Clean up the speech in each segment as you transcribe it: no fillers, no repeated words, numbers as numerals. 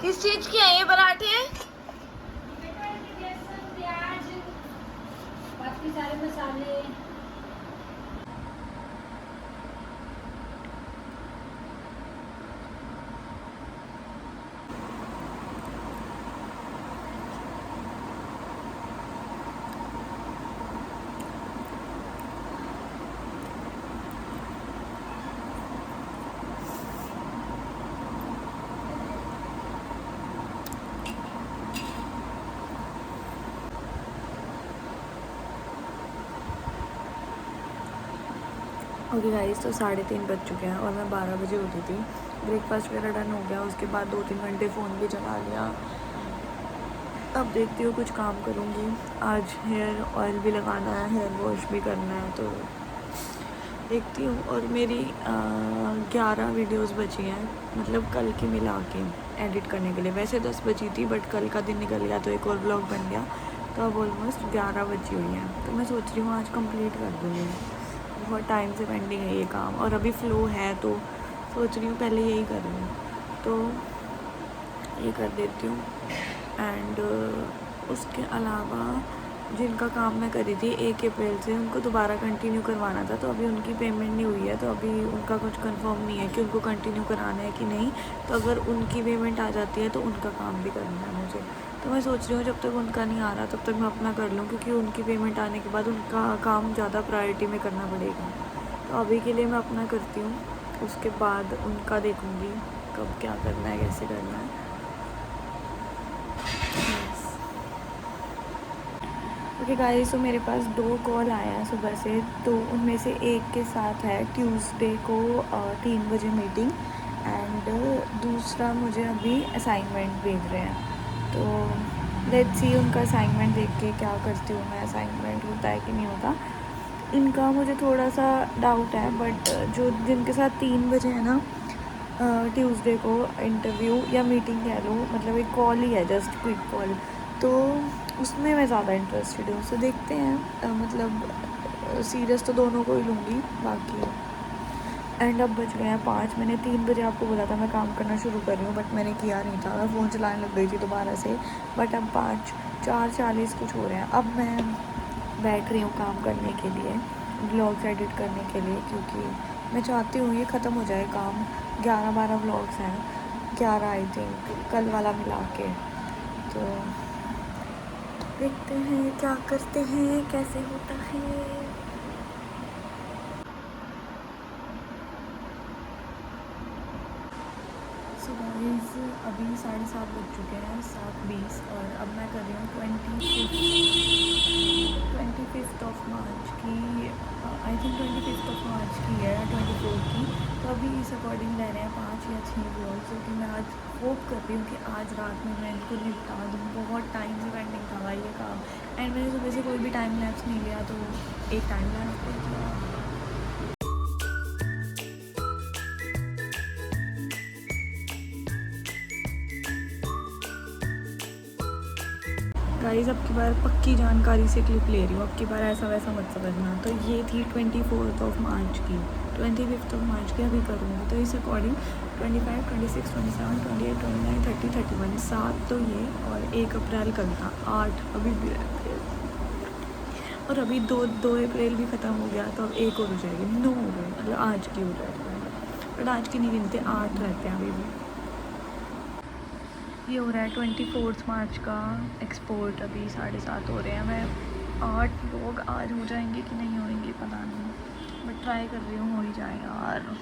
किस चीज के हैं ये पराठे? प्याज, बाकी सारे मसाले। ओके गाइस, तो 3:30 बज चुके हैं और मैं 12 बजे उठी थी। ब्रेकफास्ट वगैरह डन हो गया, उसके बाद 2-3 घंटे फ़ोन भी चला लिया। अब देखती हूँ कुछ काम करूँगी। आज हेयर ऑयल भी लगाना है, हेयर वॉश भी करना है, तो देखती हूँ। और मेरी 11 वीडियोस बची हैं, मतलब कल की मिला के एडिट करने के लिए। वैसे 10 बची थी, बट कल का दिन निकल गया तो एक और ब्लॉग बन गया, तो अब ऑलमोस्ट 11 बची हुई हैं। तो मैं सोच रही हूँ आज कंप्लीट कर दूँगी। बहुत टाइम से पेंडिंग है ये काम, और अभी फ़्लो है तो सोच रही हूँ पहले यही कर लूँ, तो ये कर देती हूँ। एंड उसके अलावा जिनका काम मैं करी थी 1 अप्रैल से, उनको दोबारा कंटिन्यू करवाना था, तो अभी उनकी पेमेंट नहीं हुई है, तो अभी उनका कुछ कंफर्म नहीं है कि उनको कंटिन्यू कराना है कि नहीं। तो अगर उनकी पेमेंट आ जाती है तो उनका काम भी करना है मुझे। तो मैं सोच रही हूँ जब तक उनका नहीं आ रहा तब तक मैं अपना कर लूँ, क्योंकि उनकी पेमेंट आने के बाद उनका काम ज़्यादा प्रायोरिटी में करना पड़ेगा। तो अभी के लिए मैं अपना करती हूँ, उसके बाद उनका देखूँगी कब क्या करना है, कैसे करना है। ओके गाइस, तो मेरे पास 2 कॉल आए हैं सुबह से, तो उनमें से एक के साथ है ट्यूसडे को 3 बजे मीटिंग, एंड दूसरा मुझे अभी असाइनमेंट भेज रहे हैं। तो लेट्स सी उनका असाइनमेंट देख के क्या करती हूँ मैं, असाइनमेंट होता है कि नहीं होता। इनका मुझे थोड़ा सा डाउट है, बट जो जिनके साथ 3 बजे है ना ट्यूसडे को इंटरव्यू या मीटिंग कह लो, मतलब एक कॉल ही है, जस्ट क्विक कॉल, तो उसमें मैं ज़्यादा इंटरेस्टेड हूँ। सो देखते हैं, मतलब सीरियस तो दोनों को ही लूँगी बाकी। एंड अब बज गए हैं 5। मैंने 3 बजे आपको बोला था मैं काम करना शुरू कर रही हूँ, बट मैंने किया नहीं था, मैं फ़ोन चलाने लग गई थी दोबारा से। बट अब 4:40 कुछ हो रहे हैं। अब मैं बैठ रही हूँ काम करने के लिए, व्लॉग्स एडिट करने के लिए, क्योंकि मैं चाहती हूँ ये ख़त्म हो जाए काम। 11-12 व्लॉग्स हैं, 11 आई थिंक कल वाला मिला के। तो देखते हैं क्या करते हैं, कैसे होता है। सो गाइस, अभी 7:30 बज चुके हैं, 7:20, और अब मैं कर रही हूँ 25 मार्च की, आई थिंक 25 मार्च की है या 24 की। तो अभी इस अकॉर्डिंग रह रहे हैं 5 या 6 व्लॉग्स, जो कि मैं आज होप कर रही हूँ कि आज रात में मैं इनको निपटा दूँ। बहुत टाइम से पेंडिंग था भाई ये काम, एंड मैंने सुबह से कोई भी टाइम लैप्स नहीं लिया, तो एक टाइम लैप्स दे दिया। गाइस, अब की बार पक्की जानकारी से क्लिप ले रही हूँ, अब की बार ऐसा वैसा मत समझना। तो ये थी 24 मार्च की, 25 मार्च की अभी करूँगी, तो इस अकॉर्डिंग 25, 26, 27, 28, 29, 30, 31, 7 तो ये, और 1 अप्रैल कल था, 8 अभी भी अप्रैल, और अभी 2 अप्रैल भी ख़त्म हो गया, तो अब 1 और हो जाएगी, 9 हो गए, मतलब आज की हो जाएगी। बट आज की नहीं गिनते, 8 रहते हैं अभी भी। ये हो रहा है 24 मार्च का एक्सपोर्ट, अभी 7:30 हो रहे हैं। मैं 8 लोग आज हो जाएंगे कि नहीं होंगे पता नहीं, बट ट्राई कर रही हूँ हो ही जाए यार।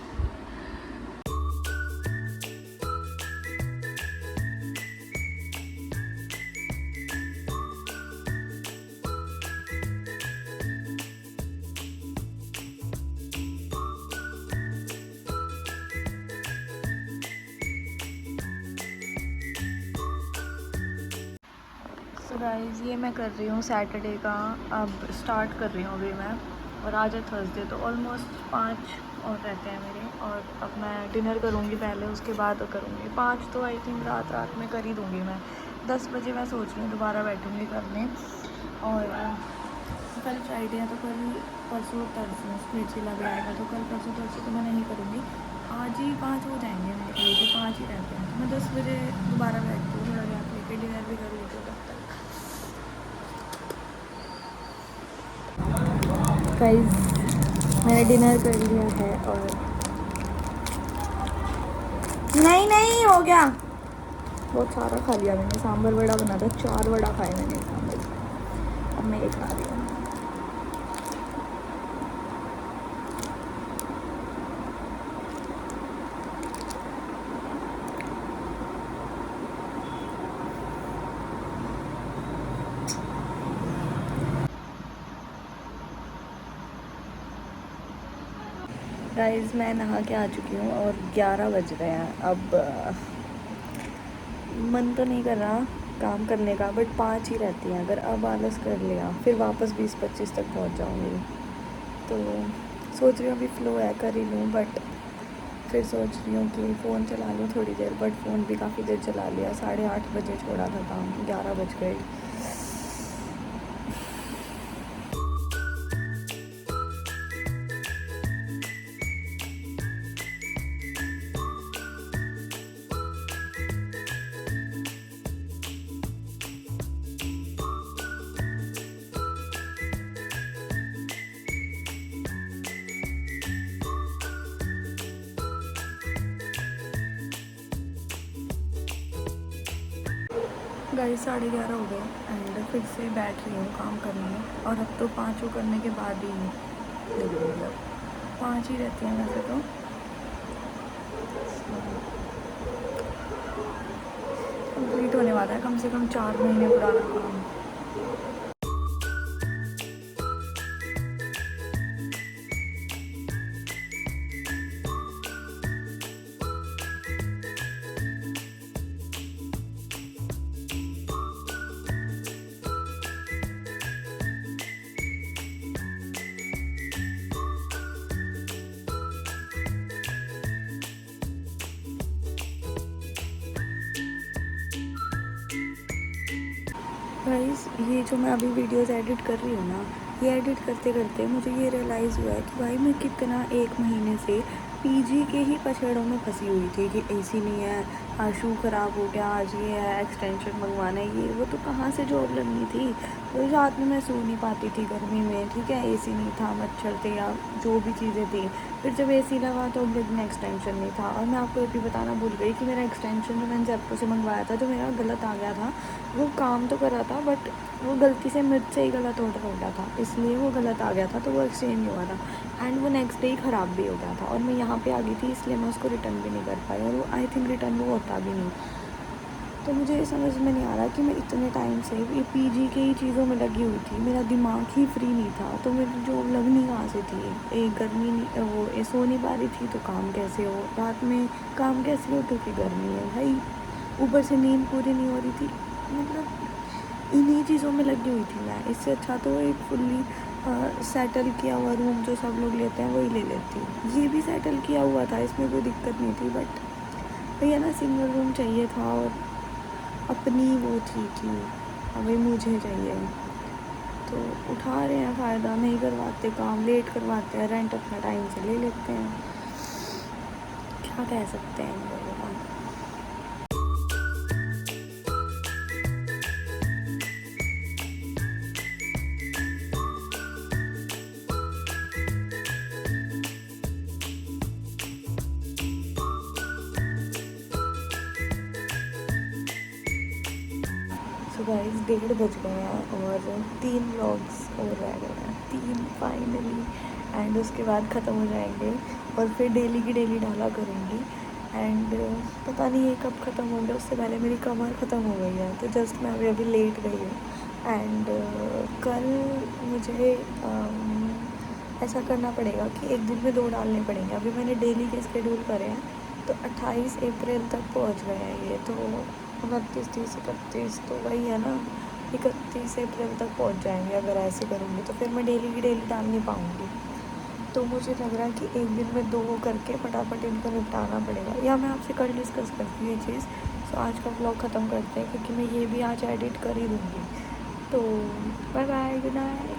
सो गाइस, ये मैं कर रही हूँ सैटरडे का, अब स्टार्ट कर रही हूँ अभी मैं, और आज है थर्सडे, तो ऑलमोस्ट 5 और रहते हैं मेरे। और अब मैं डिनर करूँगी पहले, उसके बाद करूँगी 5, तो आई थिंक रात में कर ही दूँगी मैं। 10 बजे मैं सोच रही हूँ दोबारा बैठूँगी करने। और कल फ्राइडे है, तो कल परसों तरसों स्प्लिट सिला भी आएगा, तो कल परसों तरसों तो मैं नहीं करूँगी। आज ही 5 हो जाएंगे मेरे ख्याल से, 5 ही रहते हैं। मैं 10 बजे दोबारा बैठती हूँ, थोड़ा गैप लेके डिनर भी कर लेती हूँ तब तक। गाइस मैंने डिनर कर लिया है और नहीं नहीं हो गया, बहुत सारा खा लिया मैंने। सांभर वड़ा बना था, 4 वड़ा खाए मैंने सांभर में। अब मैं ये खा रही हूँ। गाइस मैं नहा के आ चुकी हूँ और 11 बज रहे हैं। अब मन तो नहीं कर रहा काम करने का, बट 5 ही रहती हैं। अगर अब आलस कर लिया फिर वापस 20-25 तक पहुँच जाऊँगी। तो सोच रही हूँ अभी फ़्लो है कर ही लूँ, बट फिर सोच रही हूँ कि फ़ोन चला लूँ थोड़ी देर। बट फ़ोन भी काफ़ी देर चला लिया, 8:30 बजे छोड़ा था काम, 11 बज गए। गाइस 11:30 हो गए एंड फिर से बैठ रही हूँ काम करने। और अब तो 5 करने के बाद ही लगेंगे, अब 5 ही रहती हैं वैसे तो। कंप्लीट होने वाला है, कम से कम 4 महीने पुराना काम। गाइस ये जो मैं अभी वीडियोस एडिट कर रही हूँ ना, ये एडिट करते करते मुझे ये रियलाइज़ हुआ है कि भाई मैं कितना 1 महीने से पीजी के ही पछड़ों में फंसी हुई थी कि एसी नहीं है, आज शू ख़राब हो गया, आज ये है, एक्सटेंशन मंगवाना है, ये वो। तो कहाँ से जॉब लगनी थी? तो रात में मैं सो नहीं पाती थी गर्मी में, ठीक है, एसी नहीं था, मच्छर थे या जो भी चीज़ें थी। फिर जब एसी लगा तो लेकिन एक्सटेंशन नहीं था। और मैं आपको ये भी बताना भूल गई कि मेरा एक्सटेंशन जो मैंने जेप्टो से मंगवाया था, जो मेरा गलत आ गया था, वो काम तो कर रहा था बट वो गलती से मुझसे ही गलत ऑर्डर हो गया था, इसलिए वो गलत आ गया था, तो वो एक्सचेंज नहीं हुआ था। एंड वो नेक्स्ट डे ही ख़राब भी हो गया था और मैं यहाँ पे आ गई थी, इसलिए मैं उसको रिटर्न भी नहीं कर पाई और वो आई थिंक रिटर्न वो होता भी नहीं। तो मुझे ये समझ में नहीं आ रहा कि मैं इतने टाइम से ये पीजी के ही चीज़ों में लगी हुई थी, मेरा दिमाग ही फ्री नहीं था। तो मेरी जॉब लगनी कहाँ से थी? एक गर्मी नहीं, वो सो नहीं पा रही थी तो काम कैसे हो, रात में काम कैसे हो क्योंकि गर्मी है भाई, ऊपर से नींद पूरी नहीं हो रही थी। मतलब इन्हीं चीज़ों में लगी हुई थी मैं। इससे अच्छा तो एक फुल्ली सेटल किया हुआ रूम जो सब लोग लेते हैं वही ले लेती। ये भी सेटल किया हुआ था, इसमें कोई दिक्कत नहीं थी, बट भैया ना सिंगल रूम चाहिए था और अपनी वो थी कि अभी मुझे चाहिए। तो उठा रहे हैं फ़ायदा, नहीं करवाते काम, लेट करवाते हैं, रेंट अपना टाइम से ले लेते हैं। क्या कह सकते हैं इन लोगों का। सो गाइस 1:30 बज गए हैं और 3 व्लॉग्स और रह गए हैं, 3 फाइनली। एंड उसके बाद ख़त्म हो जाएंगे और फिर डेली की डेली डाला करूँगी। एंड पता नहीं ये कब ख़त्म होंगे, उससे पहले मेरी कमर ख़त्म हो गई है, तो जस्ट मैं अभी लेट गई हूँ। एंड कल मुझे ऐसा करना पड़ेगा कि एक दिन में 2 डालने पड़ेंगे। अभी मैंने डेली के शेड्यूल करे हैं, तो 28 अप्रैल तक पहुँच गए हैं ये, तो 29, 30, 31 तो वही है ना, 31 अप्रैल तक पहुंच जाएंगे। अगर ऐसे करूँगी तो फिर मैं डेली की डेली डाल नहीं पाऊँगी। तो मुझे लग रहा है कि एक दिन में 2 करके फटाफट इनको निपटाना पड़ेगा, या मैं आपसे कल डिस्कस करती हूँ ये चीज़। तो आज का व्लॉग ख़त्म करते हैं क्योंकि मैं ये भी आज एडिट कर ही दूँगी। तो bye bye, good night.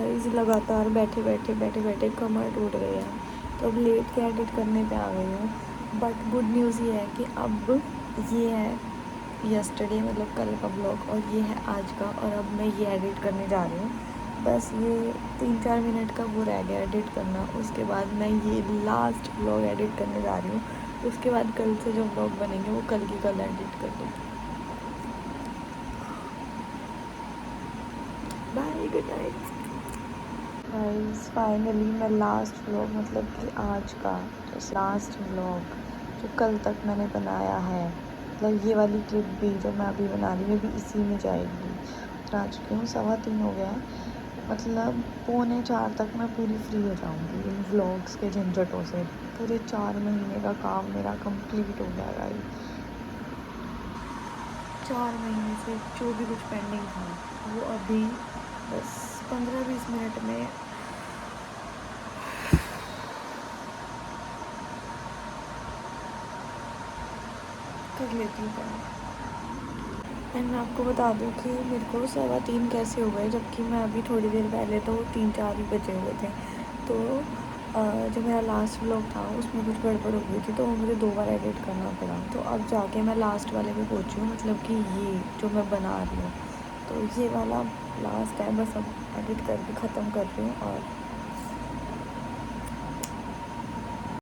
Guys लगातार बैठे कमर टूट गई है, तो अब लेट के एडिट करने पे आ गई हूँ। बट गुड न्यूज़ ये है कि अब ये है यस्टरडे मतलब कल का ब्लॉग और ये है आज का, और अब मैं ये एडिट करने जा रही हूँ। बस ये 3-4 मिनट का वो रह गया एडिट करना, उसके बाद मैं ये लास्ट ब्लॉग एडिट करने जा रही हूँ। उसके बाद कल से जो ब्लॉग बनेंगे वो कल की कल एडिट कर दूँगी। Bye, good night guys. Finally मैं लास्ट व्लॉग मतलब कि आज का लास्ट व्लॉग जो कल तक मैंने बनाया है, मतलब ये वाली क्लिप भी जो मैं अभी बना रही हूँ भी इसी में जाएगी। तो आ चुकी हूँ, 3:15 हो गया है, मतलब 3:45 तक मैं पूरी फ्री हो जाऊँगी इन व्लॉग्स के झंझटों से। पूरे 4 महीने का काम मेरा कंप्लीट हो गया गाइस। 4 महीने से जो भी कुछ पेंडिंग था वो अभी बस 15-20 मिनट में कर लेती हूँ काम। एंड मैं आपको बता दूँ कि मेरे को 3:15 कैसे हो गए, जबकि मैं अभी थोड़ी देर पहले तो 3-4 ही बजे हुए थे। तो जो मेरा लास्ट व्लॉग था उसमें कुछ गड़बड़ हो गई थी, तो मुझे 2 बार एडिट करना पड़ा। तो अब जाके मैं लास्ट वाले पे पहुँची हूँ, मतलब कि ये जो मैं बना रही हूँ, तो ये वाला लास्ट है। बस अब एडिट करके ख़त्म कर रही हूँ और